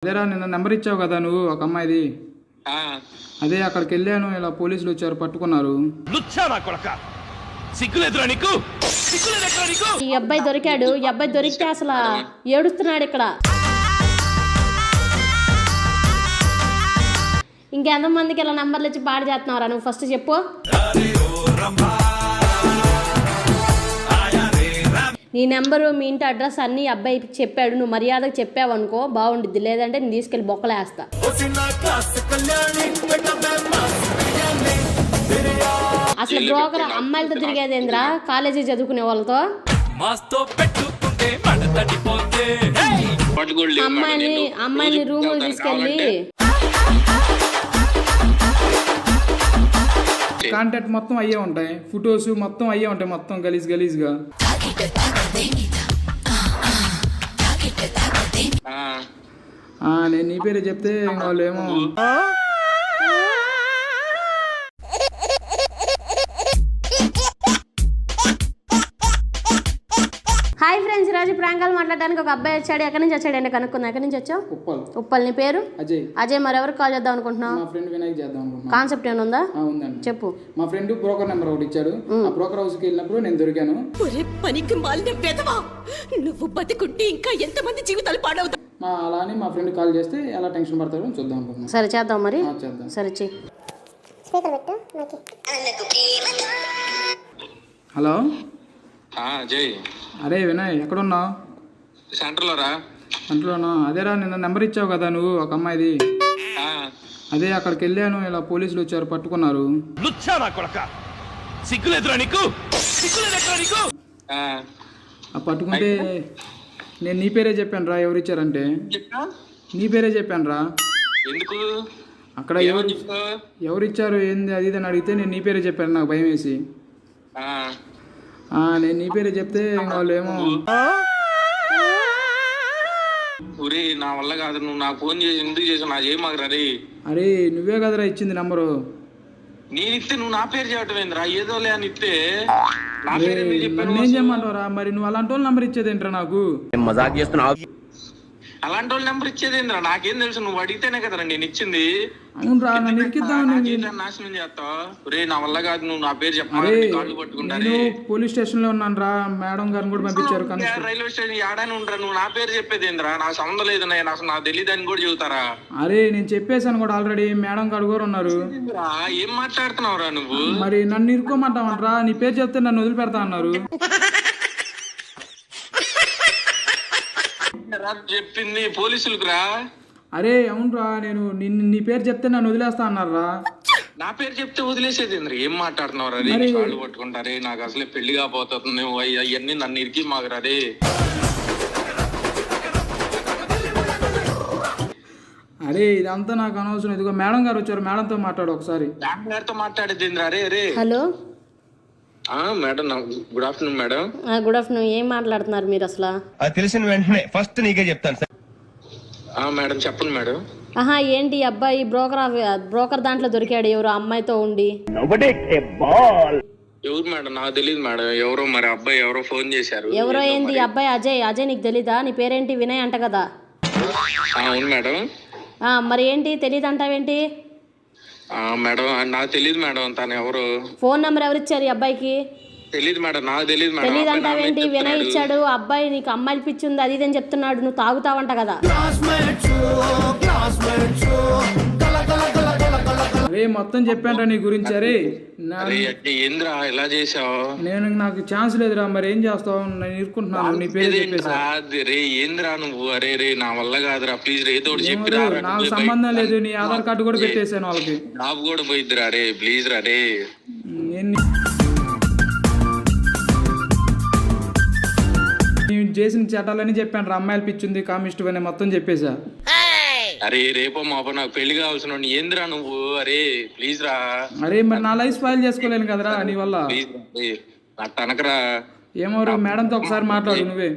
అదేరా నిన్న నెంబర్ ఇచ్చావు కదా నువ్వు ఒక అమ్మాయిది. అదే అక్కడికి వెళ్ళాను, ఇలా పోలీసులు వచ్చారు, పట్టుకున్నారు. ఈ అబ్బాయి దొరికాడు. ఈ అబ్బాయి దొరికితే అసలు ఏడుస్తున్నాడు ఇక్కడ. ఇంకెంతమందికి ఇలా నంబర్లు ఇచ్చి పాడు చేస్తున్నావురా నువ్వు? ఫస్ట్ చెప్పు. నీ నెంబరు, మీ ఇంటి అడ్రస్ అన్నీ అబ్బాయి చెప్పాడు. నువ్వు మర్యాదకు చెప్పావు అనుకో బాగుండిద్ది, లేదంటే నేను తీసుకెళ్ళి బొక్కలేస్తా. అసలు బ్రోకర్ అమ్మాయిలతో తిరిగేదేంద్రా? కాలేజీ చదువుకునే వాళ్ళతో. అమ్మాయిని రూమ్ తీసుకెళ్ళి కాంటాక్ట్ మొత్తం అయ్యే ఉంటాయి, ఫొటోస్ మొత్తం అయ్యే ఉంటాయి, మొత్తం గలీజ్గా. నేను నీ పేరే చెప్తే వాళ్ళు ఏమో హాయ్ ఫ్రెండ్స్, ఈరోజు ప్రాంకాలు మాట్లాడడానికి ఒక అబ్బాయి వచ్చాడు. ఎక్కడి నుంచి వచ్చాడు? కనుక్కుందా. ఎక్కడి నుంచి వచ్చావు? ఉప్పల్. నీ పేరు? అజయ్. మరి ఎవరికి కాల్ చేద్దాం అనుకుంటున్నావు? మా ఫ్రెండ్ వినాయక్ చేద్దాం అనుకుంటున్నా. కాన్సెప్ట్ ఏమైనా ఉందా? ఉందండి. చెప్పు. మా ఫ్రెండ్ బ్రోకర్ నెంబర్ ఒకటి ఇచ్చాడు. ఆ బ్రోకర్ హౌస్ కి వెళ్ళినప్పుడు నేను దొరికాను. నువ్వు బతికుంటే ఇంకా ఎంతమంది జీవితాలు పాడవుతాయి. అలా అని మా ఫ్రెండ్ కాల్ చేస్తే ఎలా టెన్షన్ పడతాడో చూద్దాం అనుకుంటున్నాను. సరే చేద్దాం. మరి చేద్దాం. సరే చెయ్యి. హలో అజయ్. అరే వినయ్, ఎక్కడున్నావు? సెంటర్లోనా? అదేరా నిన్న నెంబర్ ఇచ్చావు కదా నువ్వు ఒక అమ్మాయిది. అదే అక్కడికి వెళ్ళాను, ఇలా పోలీసులు వచ్చారు, పట్టుకున్నారు. పట్టుకుంటే నేను నీ పేరే చెప్పాను రా. ఎవరు ఇచ్చారంటే నీ పేరే చెప్పాను రా. ఎందుకు? అక్కడ ఎవరు ఇచ్చారు ఏంది అది ఇది అని అడిగితే నేను నీ పేరే చెప్పాను. నాకు భయం వేసి నేను నీ పేరే చెప్తే వాళ్ళు ఏమో ఒరే నా వల్ల కాదు, నువ్వు నాకు ఫోన్ చేసి ఎందుకు చేసావు? నా చేయి మాకు రే. అరే నువ్వే కదరా ఇచ్చింది నంబరు. నేను ఇస్తే నువ్వు నా పేరు చెప్పటం ఏందిరా? ఏదో లే అని ఇస్తే నా పేరు ఎందుకు చెప్పాను? ఏం చేయమంటావురా? మరి నువ్వు అలాంటి వాళ్ళు నంబర్ ఇచ్చేదేంట్రా నాకు? మజాక్ చేస్తున్నావు. అలాంటి వాళ్ళు నెంబర్ ఇచ్చేదేంద్రా? నాకేం తెలుసు? నువ్వు అడిగితేనే కదరా నేను ఇచ్చింది. అవునరా, నన్ను ఇరికిద్దామని నాశనం చేస్తావు. రే నా వల్ల కాదు, నువ్వు నా పేరు చెప్పాలి. కాళ్ళు పట్టుకుంటాను. పోలీస్ స్టేషన్ లో ఉన్నాను రా. మేడం గారిని కూడా పంపించారు. రైల్వే స్టేషన్ ఏడాని ఉండరా? నువ్వు నా పేరు చెప్పేదేంద్రా? నాకు సంబంధం లేదు, అసలు నాకు తెలియదు అని కూడా చెబుతారా? అరే నేను చెప్పేశాను కూడా ఆల్రెడీ. మేడం గారు కూడా ఉన్నారు. ఏం మాట్లాడుతున్నావురా నువ్వు? మరి నన్ను ఇరుకోమంటావంటరా? నీ పేరు చెప్తే నన్ను వదిలిపెడతా అన్నారు. చెప్పింది పోలీసులకు రా. అరే అవునరా, నేను నీ పేరు చెప్తే నన్ను వదిలేస్తా అన్నారా. నా పేరు చెప్తే వదిలేసేది ఏం మాట్లాడుతున్నావు రే? కాళ్ళు పట్టుకుంటారే, నాకు అసలే పెళ్లి కాపోతుంది. అవన్నీ నన్ను ఇరికి మాకు రే. అరే ఇదంతా నాకు అనవసరం. ఇదిగో మేడం గారు వచ్చారు, మేడంతో మాట్లాడు ఒకసారి. మేడం గారితో మాట్లాడేది రే. Hello madam, good afternoon madam. Good afternoon. ఏం మాట్లాడుతున్నారు మీరు అసలు? తెలిసిన వెంటనే ఫస్ట్ నీకే చెప్తాను సార్. మేడం చెప్పండి మేడం. ఏంటి అబ్బాయి బ్రోకర్ దాంట్లో దొరికాడు. ఎవరు అమ్మాయితో ఉండి? ఎవరు మేడం? నాకు తెలియదు మేడం. ఎవరో మరి అబ్బాయి ఎవరో ఫోన్ చేశారు. ఎవరో ఏంది? అబ్బాయి అజయ్ నీకు తెలీదా? నీ పేరేంటి? వినయ్ అంట కదా. అవును మేడం. మరి ఏంటి తెలీదు అంటావేంటి? మేడం నాకు తెలియదు మేడం. తను ఎవరు? ఫోన్ నెంబర్ ఎవరు ఇచ్చారు ఈ అబ్బాయికి? తెలియదు మేడం. నాకు తెలియదు మేడం. తెలీదు అంటావేంటి? వినయ్ ఇచ్చాడు. అబ్బాయి నీకు అమ్మాయిలు పిచ్చి ఉంది అది ఇదని చెప్తున్నాడు. నువ్వు తాగుతావంట కదా. అరే మొత్తం చెప్పాను రా నీ గురించి. అరే ఏంద్రా ఇలా చేసావు? నాకు ఛాన్స్ లేదురా. మరి ఏం చేస్తావు? నేను ఇరుకుంటున్నాను. నీ పేరు చెప్పేసి రే ఏంద్రా నువ్వు? అరే రే నా వల్ల కాదురా, ప్లీజ్ ఏదో చెప్పిరా. నాకు సంబంధం లేదు. నీ ఆధార్ కార్డు కూడా పెట్టేశాను వాళ్ళకి. జాబ్ కూడా పోయిద్దిరా రే, ప్లీజ్ రా రే. నేను చేసిన చట్టాలని చెప్పాను రా. అమ్మాయిలు పిచ్చింది, కామిస్ట్ అని మొత్తం చెప్పేశా. అరే రేపో మాపో నాకు పెళ్లి కావాల్సిన ఏందిరా నువ్వు? అరే ప్లీజ్ రా. అరే మరి నా లైఫ్ స్పాయిల్ చేసుకోలేను కదరా నీ వల్ల. ప్లీజ్ అనకరా. ఏమో మేడంతో ఒకసారి మాట్లాడు నువ్వే.